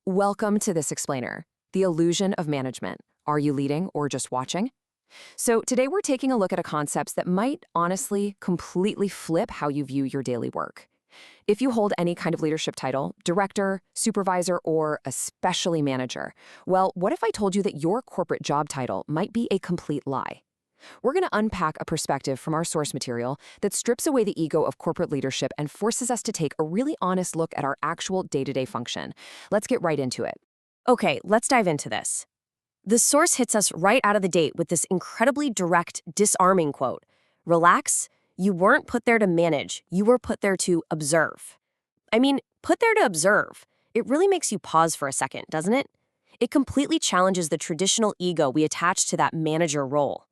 Welcome to This Explainer, the illusion of management. Are you leading or just watching? So today we're taking a look at a concept that might honestly completely flip how you view your daily work. If you hold any kind of leadership title, director, supervisor, or especially manager, well, what if I told you that your corporate job title might be a complete lie? We're going to unpack a perspective from our source material that strips away the ego of corporate leadership and forces us to take a really honest look at our actual day-to-day function. Let's get right into it. Okay, let's dive into this. The source hits us right out of the gate with this incredibly direct, disarming quote. Relax, you weren't put there to manage, you were put there to observe. I mean, put there to observe. It really makes you pause for a second, doesn't it? It completely challenges the traditional ego we attach to that manager role.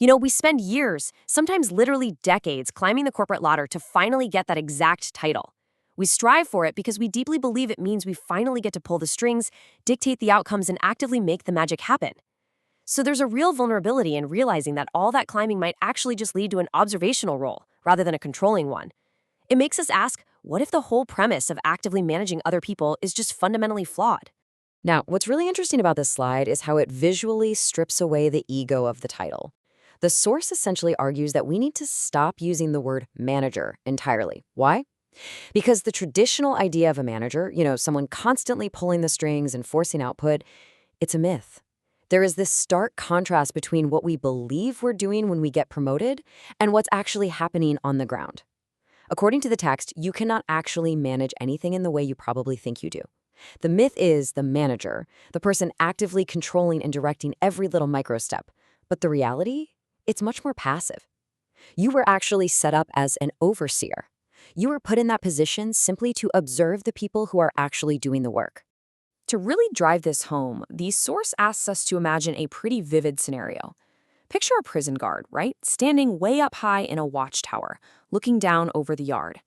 We spend years, sometimes literally decades, climbing the corporate ladder to finally get that exact title. We strive for it because we deeply believe it means we finally get to pull the strings, dictate the outcomes, and actively make the magic happen. So there's a real vulnerability in realizing that all that climbing might actually just lead to an observational role rather than a controlling one. It makes us ask, what if the whole premise of actively managing other people is just fundamentally flawed? Now, what's really interesting about this slide is how it visually strips away the ego of the title. The source essentially argues that we need to stop using the word manager entirely. Why? Because the traditional idea of a manager, someone constantly pulling the strings and forcing output, it's a myth. There is this stark contrast between what we believe we're doing when we get promoted and what's actually happening on the ground. According to the text, you cannot actually manage anything in the way you probably think you do. The myth is the manager, the person actively controlling and directing every little microstep. But the reality? It's much more passive. You were actually set up as an overseer. You were put in that position simply to observe the people who are actually doing the work. To really drive this home, the source asks us to imagine a pretty vivid scenario. Picture a prison guard, right? Standing way up high in a watchtower, looking down over the yard.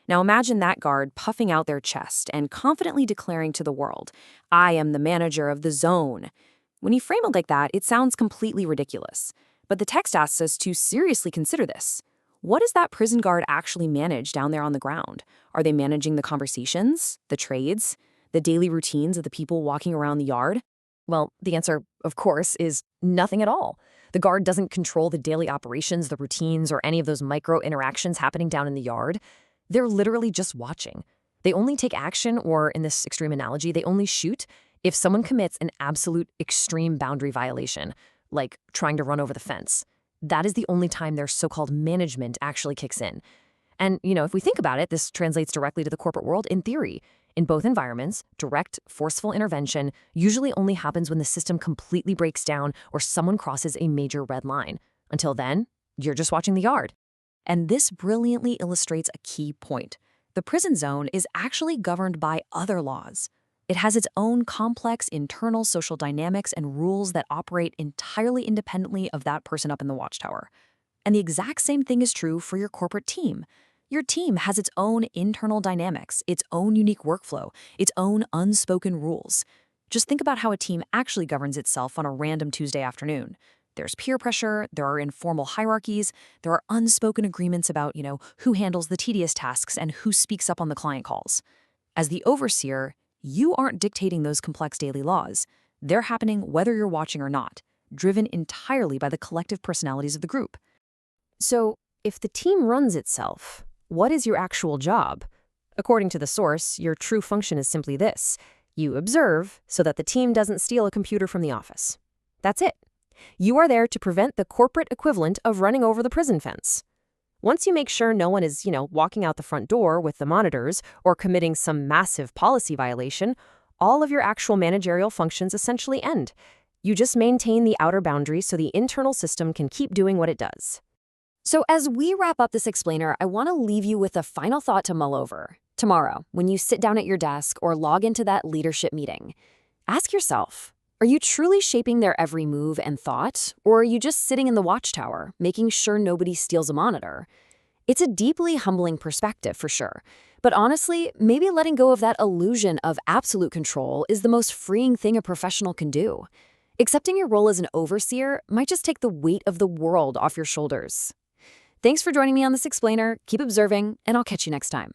Now imagine that guard puffing out their chest and confidently declaring to the world, "I am the manager of the zone." When you frame it like that, it sounds completely ridiculous. But the text asks us to seriously consider this. What does that prison guard actually manage down there on the ground? Are they managing the conversations, the trades, the daily routines of the people walking around the yard? Well, the answer, of course, is nothing at all. The guard doesn't control the daily operations, the routines, or any of those micro interactions happening down in the yard. They're literally just watching. They only take action, or in this extreme analogy, they only shoot if someone commits an absolute extreme boundary violation, like trying to run over the fence. That is the only time their so-called management actually kicks in. And, if we think about it, this translates directly to the corporate world in theory. In both environments, direct, forceful intervention usually only happens when the system completely breaks down or someone crosses a major red line. Until then, you're just watching the yard. And this brilliantly illustrates a key point. The prison zone is actually governed by other laws. It has its own complex internal social dynamics and rules that operate entirely independently of that person up in the watchtower. And the exact same thing is true for your corporate team. Your team has its own internal dynamics, its own unique workflow, its own unspoken rules. Just think about how a team actually governs itself on a random Tuesday afternoon. There's peer pressure, there are informal hierarchies, there are unspoken agreements about, who handles the tedious tasks and who speaks up on the client calls. As the overseer, you aren't dictating those complex daily laws. They're happening whether you're watching or not, driven entirely by the collective personalities of the group. So, if the team runs itself, what is your actual job? According to the source, your true function is simply this. You observe so that the team doesn't steal a computer from the office. That's it. You are there to prevent the corporate equivalent of running over the prison fence. Once you make sure no one is, walking out the front door with the monitors or committing some massive policy violation, all of your actual managerial functions essentially end. You just maintain the outer boundaries so the internal system can keep doing what it does. So as we wrap up this explainer, I want to leave you with a final thought to mull over. Tomorrow, when you sit down at your desk or log into that leadership meeting, ask yourself, are you truly shaping their every move and thought, or are you just sitting in the watchtower, making sure nobody steals a monitor? It's a deeply humbling perspective, for sure. But honestly, maybe letting go of that illusion of absolute control is the most freeing thing a professional can do. Accepting your role as an overseer might just take the weight of the world off your shoulders. Thanks for joining me on this explainer. Keep observing, and I'll catch you next time.